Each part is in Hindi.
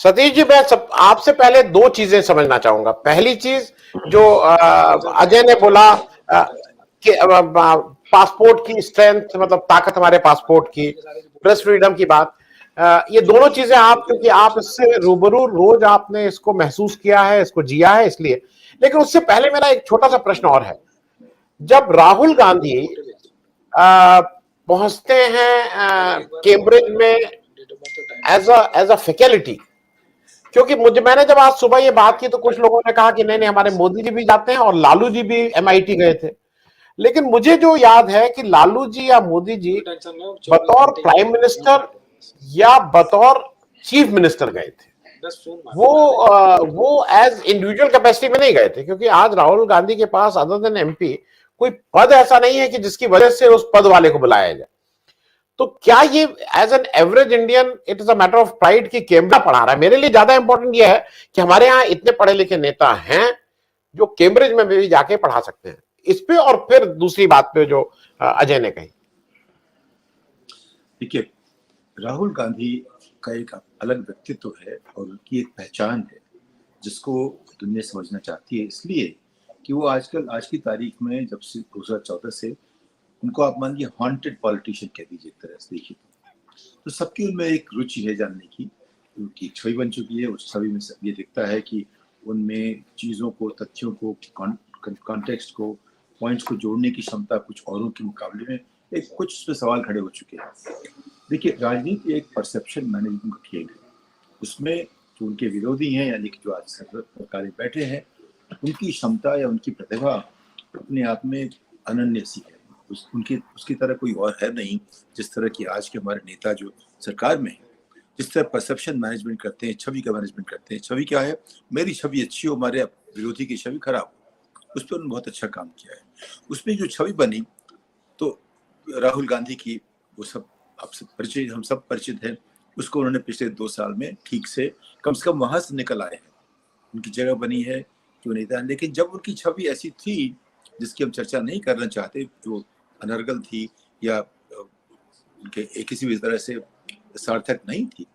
सतीश जी, मैं सब आपसे पहले दो चीजें समझना चाहूंगा। पहली चीज जो अजय ने बोला कि पासपोर्ट की स्ट्रेंथ, मतलब ताकत हमारे पासपोर्ट की, प्रेस फ्रीडम की बात, ये दोनों चीजें आप, क्योंकि आप इससे रूबरू रोज आपने इसको महसूस किया है, इसको जिया है, इसलिए। लेकिन उससे पहले मेरा एक छोटा सा प्रश्न और है। जब राहुल गांधी पहुंचते हैं कैम्ब्रिज में एज अ फैकल्टी, क्योंकि मैंने जब आज सुबह ये बात की तो कुछ लोगों ने कहा कि नहीं नहीं, हमारे मोदी जी भी जाते हैं और लालू जी भी एमआईटी गए थे। लेकिन मुझे जो याद है कि लालू जी या मोदी जी बतौर प्राइम मिनिस्टर या बतौर चीफ मिनिस्टर गए थे। वो एज इंडिविजुअल कैपेसिटी में नहीं गए थे, क्योंकि आज राहुल गांधी के पास अदर देन एमपी कोई पद ऐसा नहीं है कि जिसकी वजह से उस पद वाले को बुलाया जाए। तो क्या ये as an average Indian it is a matter of pride कि कैम्ब्रिज पढ़ा रहा है? मेरे लिए ज्यादा इंपॉर्टेंट ये है कि हमारे यहाँ इतने पढ़े लिखे नेता हैं जो कैम्ब्रिज में भी जाके पढ़ा सकते हैं। इस पे और फिर दूसरी बात पे जो अजय ने कही। देखिए, राहुल गांधी का एक अलग व्यक्तित्व है और उनकी एक पहचान है जिसको दुनिया समझना चाहती है, इसलिए कि वो आजकल आज की तारीख में जब से 2014 से उनको आप मानिए हॉन्टेड पॉलिटिशियन कह दीजिए एक तरह से। देखिए तो सबकी उनमें एक रुचि है जानने की, उनकी छवि बन चुकी है। उस छवि में ये दिखता है कि उनमें चीज़ों को, तथ्यों को, कॉन्टेक्स्ट को, पॉइंट्स को जोड़ने की क्षमता कुछ औरों के मुकाबले में एक कुछ उस पर सवाल खड़े हो चुके हैं। देखिए, राजनीति एक परसेप्शन मैनेजमेंट का खेल है। उसमें जो उनके विरोधी हैं, यानी कि जो आज सरकार में बैठे हैं, उनकी क्षमता या उनकी प्रतिभा अपने आप में अनन्य सी है। उसकी तरह कोई और है नहीं। जिस तरह की आज के हमारे नेता जो सरकार में है, जिस तरह परसेप्शन मैनेजमेंट करते हैं, छवि का मैनेजमेंट करते हैं। छवि क्या है? मेरी छवि अच्छी हो, हमारे विरोधी की छवि खराब हो। उस पर उन्होंने बहुत अच्छा काम किया है। उसमें जो छवि बनी, तो राहुल गांधी की, वो सब आपसे परिचित, हम सब परिचित हैं। उसको उन्होंने पिछले 2 साल में ठीक से कम वहां से निकल आए हैं। उनकी जगह बनी है जो नेता है। लेकिन जब उनकी छवि ऐसी थी जिसकी हम चर्चा नहीं करना चाहते, जो अनर्गल थी या उनके किसी भी तरह से सार्थक नहीं थी,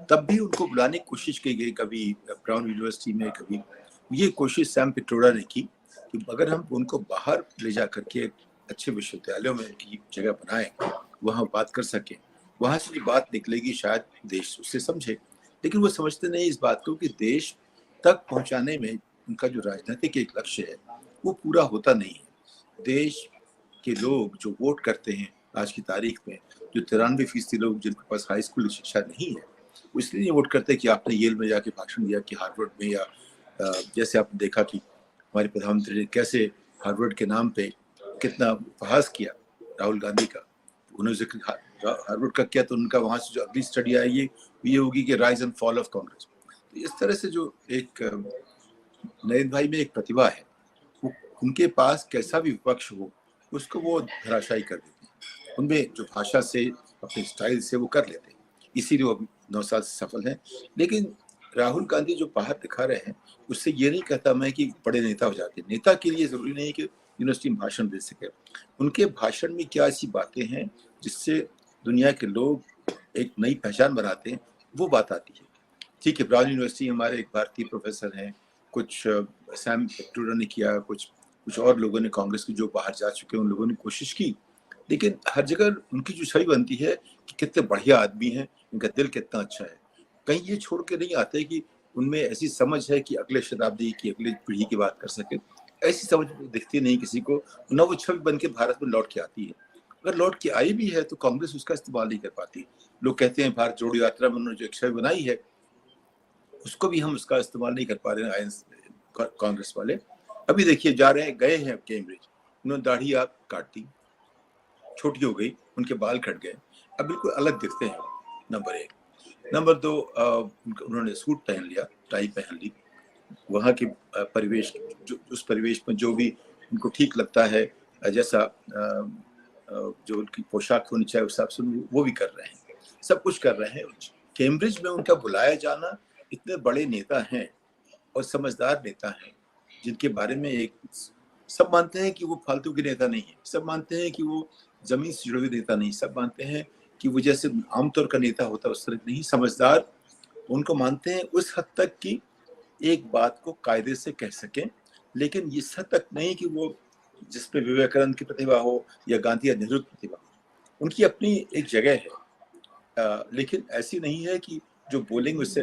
तब भी उनको बुलाने की कोशिश की गई। कभी ब्राउन यूनिवर्सिटी में, कभी ये कोशिश सैम पिट्रोडा ने की कि अगर हम उनको बाहर ले जा करके अच्छे विश्वविद्यालयों में उनकी जगह बनाए, वहाँ बात कर सकें, वहाँ से जो बात निकलेगी शायद देश उससे समझे। लेकिन वो समझते नहीं इस बात को कि देश तक पहुँचाने में उनका जो राजनीतिक एक लक्ष्य है वो पूरा होता नहीं है। देश के लोग जो वोट करते हैं आज की तारीख में, जो 93% लोग जिनके पास हाई स्कूल शिक्षा नहीं है, वो इसलिए वोट करते हैं कि आपने येल में जाके भाषण दिया, कि हार्वर्ड में, या जैसे आपने देखा कि हमारे प्रधानमंत्री ने कैसे हार्वर्ड के नाम पे कितना उपहास किया राहुल गांधी का। उन्होंने जिक्र हार्वर्ड का किया, तो उनका वहां से जो अगली स्टडी आएगी ये होगी कि rise and fall of Congress. तो इस तरह से जो एक नरेंद्र भाई में एक प्रतिभा है, वो उनके पास कैसा भी विपक्ष हो उसको वो धराशायी कर देते हैं। उनमें जो भाषा से, अपने स्टाइल से वो कर लेते हैं, इसीलिए वो 9 साल से सफल हैं। लेकिन राहुल गांधी जो बाहर दिखा रहे हैं, उससे ये नहीं कहता मैं कि बड़े नेता हो जाते हैं। नेता के लिए जरूरी नहीं कि यूनिवर्सिटी में भाषण दे सके। उनके भाषण में क्या ऐसी बातें हैं जिससे दुनिया के लोग एक नई पहचान बनाते हैं, वो बात आती है। ठीक है, ब्राउन यूनिवर्सिटी हमारे एक भारतीय प्रोफेसर हैं, कुछ सैम पिट्रोडा ने किया, कुछ और लोगों ने कांग्रेस के जो बाहर जा चुके हैं उन लोगों ने कोशिश की। लेकिन हर जगह उनकी जो छवि बनती है कि कितने बढ़िया आदमी हैं, इनका दिल कितना अच्छा है। कहीं ये छोड़ के नहीं आते कि उनमें ऐसी समझ है कि अगले शताब्दी की, अगली पीढ़ी की बात कर सके। ऐसी समझ दिखती नहीं किसी को, न वो छवि बन के भारत में लौट के आती है। अगर लौट के आई भी है तो कांग्रेस उसका इस्तेमाल नहीं कर पाती। लोग कहते हैं भारत जोड़ो यात्रा में उन्होंने जो एक छवि बनाई है, उसको भी हम उसका इस्तेमाल नहीं कर पा रहे हैं कांग्रेस वाले। अभी देखिए, जा रहे हैं, गए हैं कैम्ब्रिज, उन्होंने दाढ़ी आप काट दी, छोटी हो गई, उनके बाल कट गए, अब बिल्कुल अलग दिखते हैं। नंबर 1। नंबर 2, उन्होंने सूट पहन लिया, टाई पहन ली। वहाँ के परिवेश, जो उस परिवेश में जो भी उनको ठीक लगता है, जैसा जो उनकी पोशाक होनी चाहिए उस हिसाब से वो भी कर रहे हैं, सब कुछ कर रहे हैं। कैम्ब्रिज में उनका बुलाया जाना, इतने बड़े नेता हैं और समझदार नेता हैं जिनके बारे में एक सब मानते हैं कि वो फालतू के नेता नहीं है, सब मानते हैं कि वो जमीन से जुड़े हुए नेता नहीं, सब मानते हैं कि वो जैसे आमतौर का नेता होता है उस तरह नहीं, समझदार उनको मानते हैं उस हद तक कि एक बात को कायदे से कह सकें, लेकिन इस हद तक नहीं कि वो जिस पे विवेकानंद की प्रतिभा हो या गांधी या नेहरू की प्रतिभा हो। उनकी अपनी एक जगह है, लेकिन ऐसी नहीं है कि जो बोलेंगे उससे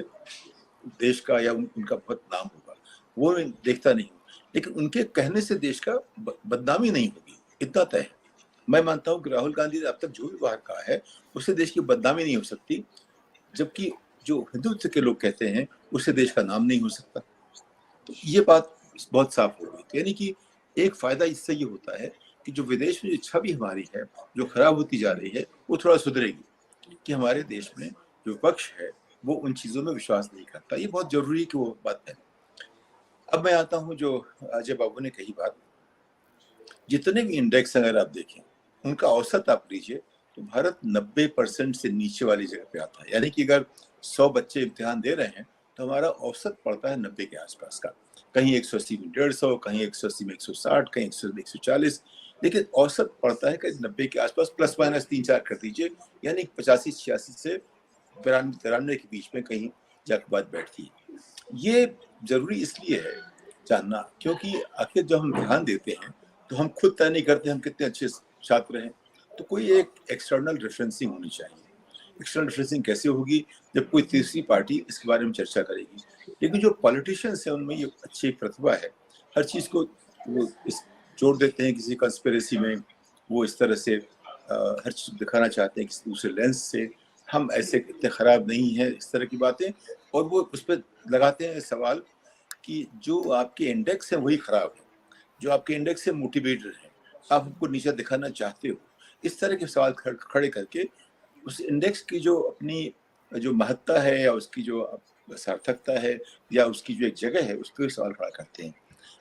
देश का या उनका बहुत नाम होगा, वो मैं देखता नहीं हूँ। लेकिन उनके कहने से देश का बदनामी नहीं होगी, इतना तय है। मैं मानता हूँ कि राहुल गांधी ने अब तक जो भी बाहर कहा है उससे देश की बदनामी नहीं हो सकती, जबकि जो हिंदुत्व के लोग कहते हैं उससे देश का नाम नहीं हो सकता। तो ये बात बहुत साफ हो गई। यानी कि एक फायदा इससे ये होता है कि जो विदेश में जो छवि हमारी है जो खराब होती जा रही है वो थोड़ा सुधरेगी, कि हमारे देश में जो पक्ष है वो उन चीजों में विश्वास नहीं करता। ये बहुत जरूरी है कि वो बात है। अब मैं आता हूँ जो अजय बाबू ने कही बात, जितने भी इंडेक्स अगर आप देखें उनका औसत आप लीजिए तो भारत 90% से नीचे वाली जगह पे आता है। यानी कि अगर 100 बच्चे इम्तिहान दे रहे हैं तो हमारा औसत पड़ता है 90 के आसपास का। कहीं 180 में 150, कहीं 180 में 160, कहीं 100 में 140, लेकिन औसत पड़ता है कहीं 90 के आसपास, प्लस माइनस 3-4 कर दीजिए। यानी 85-86 से 93 के बीच में कहीं जाकर बात बैठती है। ये जरूरी इसलिए है जानना क्योंकि आखिर जब हम ध्यान देते हैं तो हम खुद तय नहीं करते हम कितने अच्छे छात्र हैं, तो कोई एक एक्सटर्नल रेफरेंसिंग होनी चाहिए। एक्सटर्नल रेफरेंसिंग कैसे होगी? जब कोई तीसरी पार्टी इसके बारे में चर्चा करेगी। लेकिन जो पॉलिटिशियंस हैं उनमें ये अच्छी प्रतिभा है, हर चीज को वो इस जोड़ देते हैं किसी कंस्पिरेसी में, वो इस तरह से हर चीज दिखाना चाहते हैं किसी दूसरे लेंस से, हम ऐसे इतने खराब नहीं है, इस तरह की बातें। और वो उस पर लगाते हैं सवाल कि जो आपके इंडेक्स है वही खराब है, जो आपके इंडेक्स से मोटिवेटेड है, आप हमको नीचे दिखाना चाहते हो। इस तरह के सवाल खड़े करके उस इंडेक्स की जो अपनी जो महत्ता है या उसकी जो सार्थकता है या उसकी जो एक जगह है उस पर सवाल खड़ा करते हैं।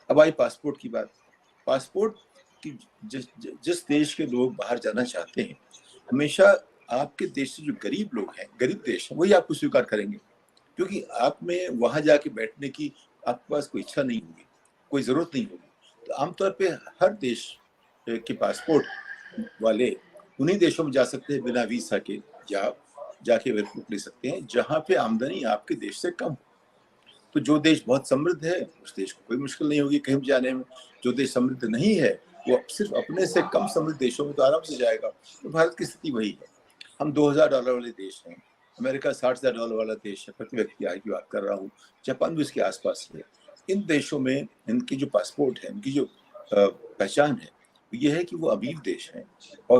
अब आई पासपोर्ट की बात। पासपोर्ट की जिस देश के लोग बाहर जाना चाहते हैं, हमेशा आपके देश से जो गरीब लोग हैं, गरीब देश हैं, वही आपको स्वीकार करेंगे, क्योंकि आप में वहां जाके बैठने की आपके पास कोई इच्छा नहीं होगी, कोई जरूरत नहीं होगी। तो आमतौर पे हर देश के पासपोर्ट वाले उन्हीं देशों में जा सकते हैं बिना वीजा के, या जाके वर्क ले सकते हैं जहाँ पे आमदनी आपके देश से कम हो। तो जो देश बहुत समृद्ध है उस देश को कोई मुश्किल नहीं होगी कहीं जाने में। जो देश समृद्ध नहीं है वो सिर्फ अपने से कम समृद्ध देशों में तो आराम से जाएगा। तो भारत की स्थिति वही है। हम $2000 वाले देश हैं, अमेरिका $60,000 वाला देश है, प्रति व्यक्ति आय की बात कर रहा हूँ, जापान भी इसके आसपास है। इन देशों में इनकी जो पासपोर्ट है, इनकी जो पहचान है, ये है कि वो अमीर देश हैं और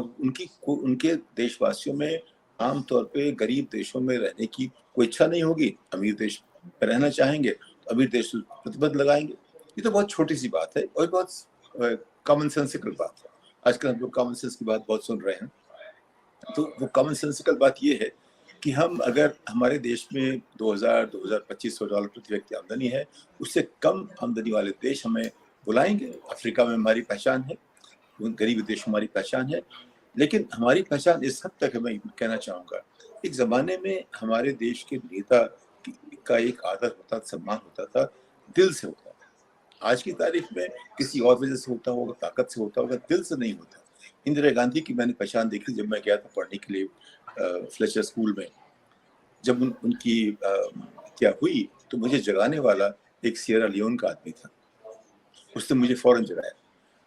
उनके देशवासियों में आमतौर पे गरीब देशों में रहने की कोई इच्छा नहीं होगी। अमीर देश में रहना चाहेंगे तो अमीर देश प्रतिबंध लगाएंगे। ये तो बहुत छोटी सी बात है और बहुत कॉमन सेंसिकल बात है। आजकल हम लोग कॉमन सेंस की बात बहुत सुन रहे हैं। तो वो कॉमन सेंसिकल बात ये है कि हम अगर हमारे देश में 2000-2500 डॉलर प्रति व्यक्ति आमदनी है, उससे कम आमदनी वाले देश हमें बुलाएंगे। अफ्रीका में हमारी पहचान है, गरीब देश हमारी पहचान है, लेकिन हमारी पहचान इस हद तक है। मैं कहना चाहूँगा, एक ज़माने में हमारे देश के नेता का एक आदर होता, सम्मान होता था, दिल से होता था। आज की तारीख में किसी और वजह से होता होगा, ताकत से होता होगा, दिल से नहीं होता। इंदिरा गांधी की मैंने पहचान देखी जब मैं गया था पढ़ने के लिए फ्लेचर स्कूल में। जब उनकी हत्या हुई तो मुझे जगाने वाला एक सियरा लियोन का आदमी था। उसने मुझे फौरन जगाया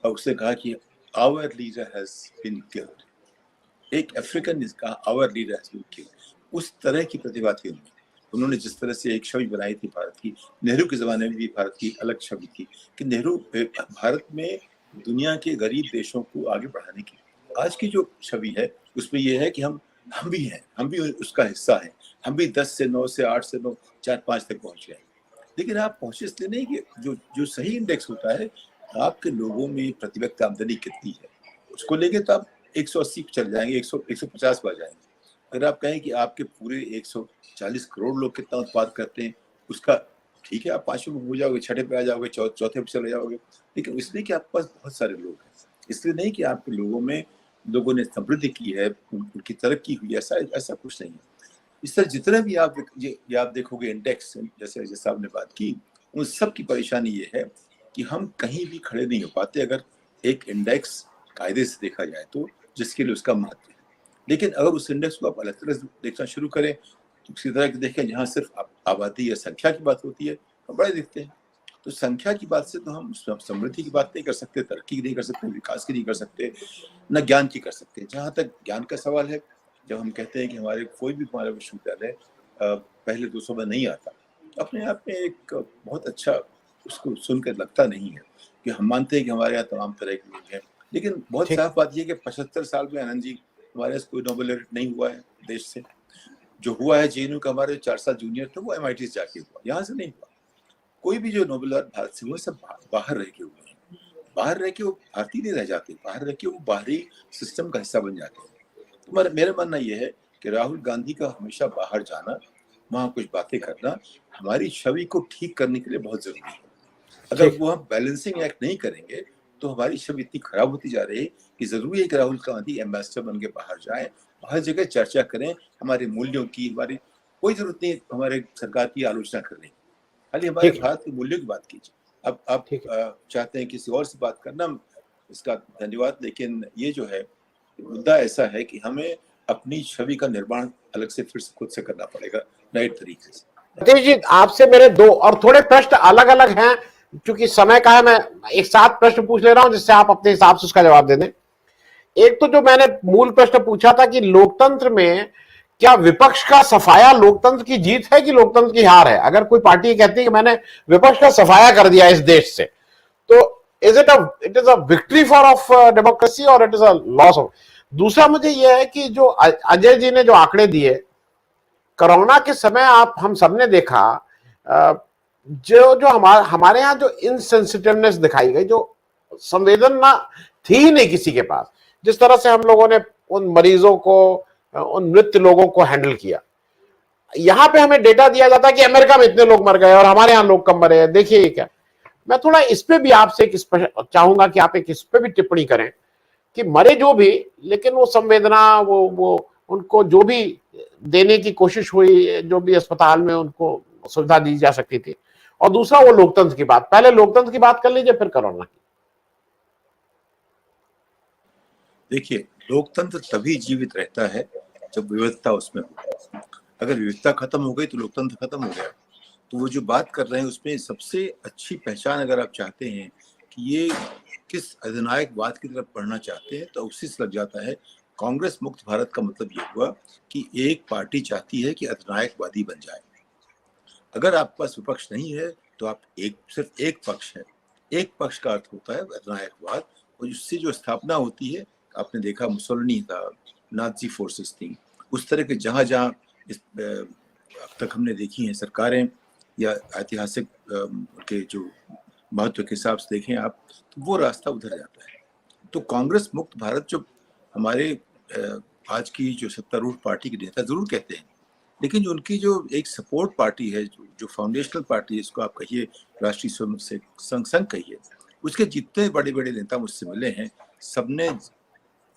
और उसने कहा कि our leader has been killed. एक अफ्रीकन ने कहा our leader has been killed. उस तरह की प्रतिभा थी उनमें। उन्होंने जिस तरह से एक छवि बनाई थी भारत की, नेहरू के जमाने में भी भारत की अलग छवि थी कि नेहरू भारत में दुनिया के गरीब देशों को आगे बढ़ाने की। आज की जो छवि है उसमें यह है कि हम भी हैं, हम भी उसका हिस्सा हैं। हम भी 10 से 9 से 8 से 9 4-5 तक पहुंच गए। लेकिन आप पहुंचे इसलिए नहीं कि जो सही इंडेक्स होता है आपके लोगों में प्रति व्यक्ति आमदनी कितनी है, उसको लेके तो आप 180 चल जाएंगे, 150 पर जाएंगे। अगर आप कहें कि आपके पूरे 140 करोड़ लोग कितना उत्पाद करते हैं, उसका ठीक है, आप 5वें में हो जाओगे, 6ठे पे आ जाओगे, चौथे पे चले जाओगे। लेकिन इसलिए कि आपके पास बहुत सारे लोग हैं, इसलिए नहीं कि आपके लोगों ने समृद्धि की है, उनकी तरक्की हुई, ऐसा कुछ नहीं है। इस तरह जितने भी आप देखोगे इंडेक्स, जैसे आपने बात की, उन सब की परेशानी ये है कि हम कहीं भी खड़े नहीं हो पाते अगर एक इंडेक्स कायदे से देखा जाए तो, जिसके लिए उसका महत्व है। लेकिन अगर उस इंडेक्स को आप अलग तरह से देखना शुरू करें, उसी तरह के देखें जहाँ सिर्फ आबादी या संख्या की बात होती है हम बड़े दिखते हैं। तो संख्या की बात से तो हम समृद्धि की बात नहीं कर सकते, तरक्की की नहीं कर सकते, विकास की नहीं कर सकते, न ज्ञान की कर सकते। जहाँ तक ज्ञान का सवाल है, जब हम कहते हैं कि हमारे कोई भी हमारा विश्वविद्यालय पहले 200 में नहीं आता, अपने आप में एक बहुत अच्छा, उसको सुनकर लगता नहीं है कि हम मानते हैं कि हमारे यहाँ तमाम तरह के लोग हैं। लेकिन बहुत ठीक। साफ बात यह कि 75 साल में आनंद जी हमारे पास कोई नोबेल laureate नहीं हुआ है देश से। जो हुआ है जेएनयू का, हमारे 4 साल जूनियर थे वो MIT से जाके हुआ, यहाँ से नहीं हुआ। कोई भी जो नोबेल भारत से हुए सब बाहर रह के हुए हैं। बाहर रह के वो भारतीय नहीं रह जाते, बाहर रह के वो बाहरी सिस्टम का हिस्सा बन जाते हैं। तो मेरा मानना यह है कि राहुल गांधी का हमेशा बाहर जाना, वहाँ कुछ बातें करना हमारी छवि को ठीक करने के लिए बहुत जरूरी है। अगर वो हम बैलेंसिंग एक्ट नहीं करेंगे तो हमारी छवि इतनी खराब होती जा रही है कि जरूरी है कि राहुल गांधी एम्बेसडर बन के बाहर जाए, हर जगह चर्चा करें हमारे मूल्यों की। हमारी कोई जरूरत नहीं हमारे सरकार की आलोचना करने की, खाली हमारे भारत के मूल्यों की बात कीजिए। अब आप चाहते हैं किसी और से बात करना, इसका धन्यवाद, लेकिन ये जो है मुद्दा ऐसा है कि हमें अपनी छवि का निर्माण अलग से फिर से खुद से करना पड़ेगा, नए तरीके से। सतीश जी, आपसे मेरे दो और थोड़े प्रश्न अलग अलग हैं, क्योंकि समय का है, मैं एक साथ प्रश्न पूछ ले रहा हूं जिससे आप अपने हिसाब से उसका जवाब दे दें। एक तो जो मैंने मूल प्रश्न पूछा था कि लोकतंत्र में क्या विपक्ष का सफाया लोकतंत्र की जीत है कि लोकतंत्र की हार है? अगर कोई पार्टी कहती है कि मैंने विपक्ष का सफाया कर दिया इस देश से, तो it is a victory for of democracy और it is a loss of. दूसरा मुझे यह है कि जो अजय जी ने जो आंकड़े दिए कोरोना के समय, आप हम सबने देखा जो जो हमारे यहाँ जो इनसेंसिटिवनेस दिखाई गई, जो संवेदना थी ही नहीं किसी के पास, जिस तरह से हम लोगों ने उन मरीजों को, उन मृत लोगों को हैंडल किया। यहां पे हमें डेटा दिया जाता है कि अमेरिका में इतने लोग मर गए और हमारे यहां लोग कम मरे हैं, देखिए क्या। मैं थोड़ा इस पे भी आपसे चाहूंगा कि आप एक इस पे भी टिप्पणी करें कि मरे जो भी, लेकिन वो संवेदना, वो उनको जो भी देने की कोशिश हुई, जो भी अस्पताल में उनको सुविधा दी जा सकती थी। और दूसरा वो लोकतंत्र की बात, पहले लोकतंत्र की बात कर लीजिए फिर कोरोना की। देखिए, लोकतंत्र तभी जीवित रहता है जब विविधता उसमें हो। अगर विविधता खत्म हो गई तो लोकतंत्र खत्म हो गया। तो वो जो बात कर रहे हैं उसमें सबसे अच्छी पहचान, अगर आप चाहते हैं कि ये किस अधिनायकवाद की तरफ बढ़ना चाहते हैं, तो उसी से लग जाता है। कांग्रेस मुक्त भारत का मतलब ये हुआ कि एक पार्टी चाहती है कि अधिनायकवादी बन जाए। अगर आपके पास विपक्ष नहीं है तो आप सिर्फ एक पक्ष है। एक पक्ष का अर्थ होता है अधिनायकवाद, और उससे जो स्थापना होती है, आपने देखा मुसोलिनी था, नाजी फोर्सेस थी, उस तरह के जहां जहां अब तक हमने देखी हैं सरकारें या ऐतिहासिक के जो महत्व के हिसाब से देखें आप, तो वो रास्ता उधर जाता है। तो कांग्रेस मुक्त भारत जो हमारे आज की जो सत्तारूढ़ पार्टी के नेता जरूर कहते हैं, लेकिन जो उनकी जो एक सपोर्ट पार्टी है, जो फाउंडेशनल पार्टी है, इसको आप कहिए राष्ट्रीय स्वयं संघ कहिए, उसके जितने बड़े बड़े नेता मुझसे मिले हैं, सबने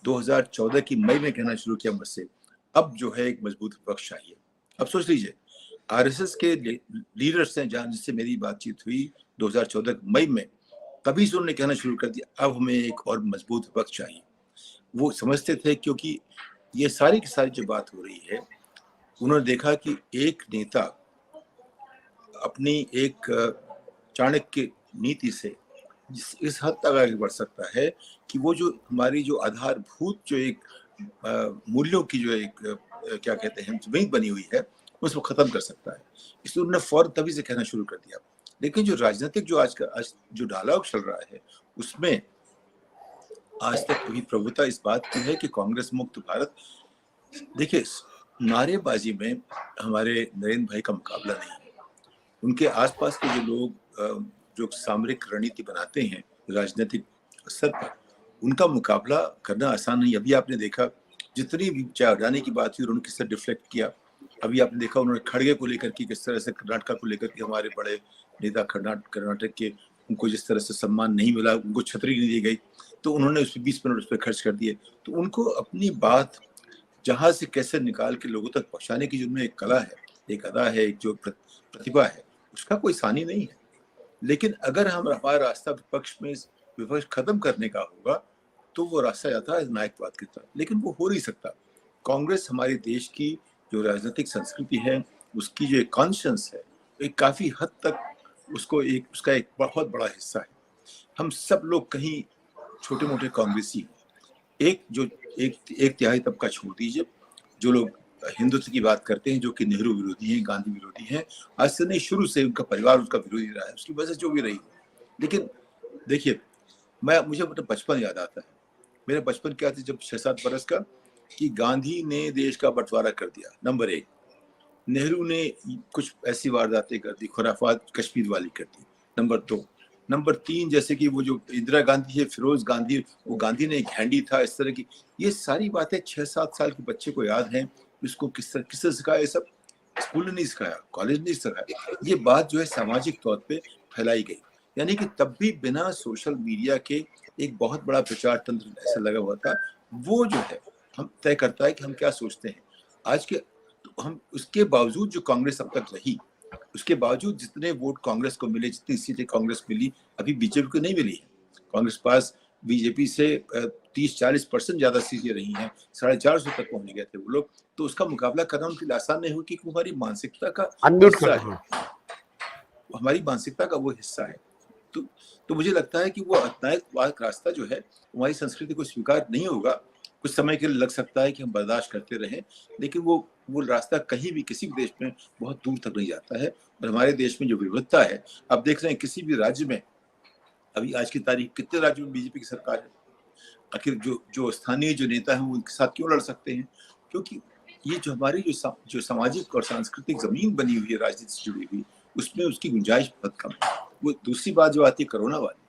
2014 की मई में कहना शुरू किया मुझसे, अब जो है एक मजबूत विपक्ष चाहिए। अब सोच लीजिए, आरएसएस के लीडर्स हैं जहां जिससे मेरी बातचीत हुई 2014 मई में, तभी से उन्होंने कहना शुरू कर दिया अब हमें एक और मजबूत विपक्ष चाहिए। वो समझते थे, क्योंकि ये सारी की सारी जो बात हो रही है, उन्होंने देखा कि एक नेता अपनी एक चाणक्य नीति से इस हद तक आगे बढ़ सकता है कि वो जो हमारी जो आधारभूत जो एक मूल्यों की जो एक क्या कहते हैं जमीन बनी हुई है, उसको खत्म कर सकता है। इसलिए उन्होंने फौरन तभी से कहना शुरू कर दिया। लेकिन जो राजनीतिक जो आज जो डायलॉग चल रहा है, उसमें आज तक कभी प्रभुता इस बात की है कि कांग्रेस मुक्त भारत। देखिए, नारेबाजी में हमारे नरेंद्र भाई का मुकाबला नहीं है। उनके आसपास के जो लोग जो सामरिक रणनीति बनाते हैं राजनीतिक स्तर पर, उनका मुकाबला करना आसान नहीं। अभी आपने देखा जितनी भी चाहे अडानी की बात हुई, उन्होंने किस तरह डिफ्लेक्ट किया। अभी आपने देखा उन्होंने खड़गे को लेकर के किस तरह से, कर्नाटक को लेकर के, हमारे बड़े नेता कर्नाटक के, उनको जिस तरह से सम्मान नहीं मिला, उनको छतरी नहीं दी गई, तो उन्होंने उस पर 20 मिनट उस पर खर्च कर दिए। तो उनको अपनी बात जहां से कैसे निकाल के लोगों तक पहुंचाने की जो उनमें एक कला है, एक अदा है, एक जो प्रतिभा है, उसका कोई सानी नहीं है। लेकिन अगर हमारा रास्ता विपक्ष खत्म करने का होगा, तो वो रास्ता जाता है नायकवाद की तरफ, लेकिन वो हो नहीं सकता। कांग्रेस हमारे देश की जो राजनीतिक संस्कृति है, उसकी जो एक कॉन्शियस है, एक काफी हद तक उसका एक बहुत बड़ा हिस्सा है। हम सब लोग कहीं छोटे मोटे कांग्रेसी हैं। एक तिहाई तबका छोड़ दीजिए, जो लोग हिंदुत्व की बात करते हैं, जो कि नेहरू विरोधी हैं, गांधी विरोधी हैं, आज से नहीं, शुरू से उनका परिवार उसका विरोधी रहा है, उसकी वजह जो भी रही। लेकिन देखिए, मुझे अपना बचपन याद आता है। मेरा बचपन क्या था जब 6-7 बरस का, कि गांधी ने देश का बंटवारा कर दिया, नंबर 1। नेहरू ने कुछ ऐसी वारदातें कर दी, खुराफात कश्मीर वाली कर दी, नंबर 2। नंबर 3, जैसे कि वो जो इंदिरा गांधी है, फिरोज गांधी, वो गांधी ने एक हैंडी था, इस तरह की ये सारी बातें 6-7 साल के बच्चे को याद हैं। इसको किससे सिखाया? ये सब स्कूल ने नहीं सिखाया, कॉलेज नहीं सिखाया। ये बात जो है सामाजिक तौर पे फैलाई गई, यानी कि तब भी बिना सोशल मीडिया के एक बहुत बड़ा प्रचार तंत्र ऐसा लगा हुआ था। वो जो है हम तय करता है कि हम क्या सोचते हैं। आज के हम उसके बावजूद जो कांग्रेस अब तक रही, उसके बावजूद जितने वोट कांग्रेस को मिले, जितनी सीटें कांग्रेस मिली, अभी बीजेपी को नहीं मिली है। कांग्रेस पास बीजेपी से 30-40% ज्यादा सीटें रही हैं, 450 तक पहुंच गए थे वो लोग। तो उसका मुकाबला करना उनके लिए आसान नहीं हो, क्योंकि हमारी मानसिकता का हिस्सा है, हमारी मानसिकता का वो हिस्सा है। तो मुझे लगता है कि वो अन्यायवाद रास्ता जो है हमारी संस्कृति को स्वीकार नहीं होगा। कुछ समय के लिए लग सकता है कि हम बर्दाश्त करते रहें, लेकिन वो रास्ता कहीं भी किसी भी देश में बहुत दूर तक नहीं जाता है। और हमारे देश में जो विविधता है, आप देख रहे हैं किसी भी राज्य में, अभी आज की तारीख कितने राज्यों में बीजेपी की सरकार है। आखिर जो स्थानीय जो नेता हैं वो उनके साथ क्यों लड़ सकते हैं? क्योंकि ये जो हमारी जो सामाजिक और सांस्कृतिक जमीन बनी हुई है राजनीति से जुड़ी हुई, उसमें उसकी गुंजाइश बहुत कम है। वो दूसरी बात जो आती है कोरोना वाली,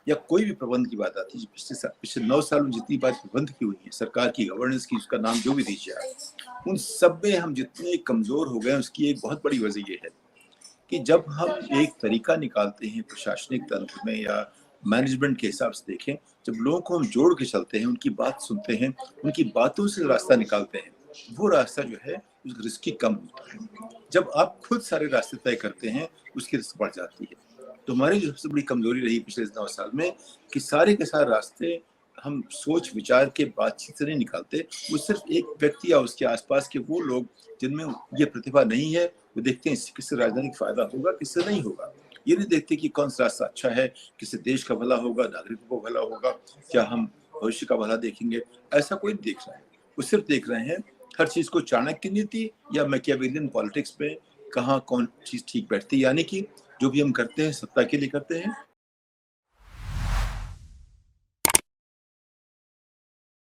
या कोई भी प्रबंध की बात आती है, पिछले 9 साल में जितनी बात प्रबंध की हुई है, सरकार की गवर्नेंस की, उसका नाम जो भी दीजिए आप, उन सब में हम जितने कमजोर हो गए, उसकी एक बहुत बड़ी वजह ये है कि जब हम एक तरीका निकालते हैं प्रशासनिक तंत्र में या मैनेजमेंट के हिसाब से देखें, जब लोगों को हम जोड़ के चलते हैं, उनकी बात सुनते हैं, उनकी बातों से रास्ता निकालते हैं, वो रास्ता जो है उसकी रिस्क कम होता है। जब आप खुद सारे रास्ते तय करते हैं, उसकी रिस्क बढ़ जाती है। तो हमारी जो सबसे बड़ी कमजोरी रही पिछले 9 साल में, कि सारे के सारे रास्ते हम सोच विचार के बातचीत से नहीं निकालते। वो सिर्फ एक व्यक्ति या उसके आसपास के वो लोग जिनमें ये प्रतिभा नहीं है, वो देखते हैं किससे राजनीतिक फायदा होगा, किससे नहीं होगा। ये नहीं देखते कि कौन सा रास्ता अच्छा है, किससे देश का भला होगा, नागरिकों का भला होगा, क्या हम भविष्य का भला देखेंगे। ऐसा कोई नहीं देख रहा है। वो सिर्फ देख रहे हैं हर चीज को चाणक्य नीति या मैकियावेलियन पॉलिटिक्स में कहाँ कौन चीज ठीक बैठती है। यानी कि जो भी हम करते हैं सत्ता के लिए करते हैं,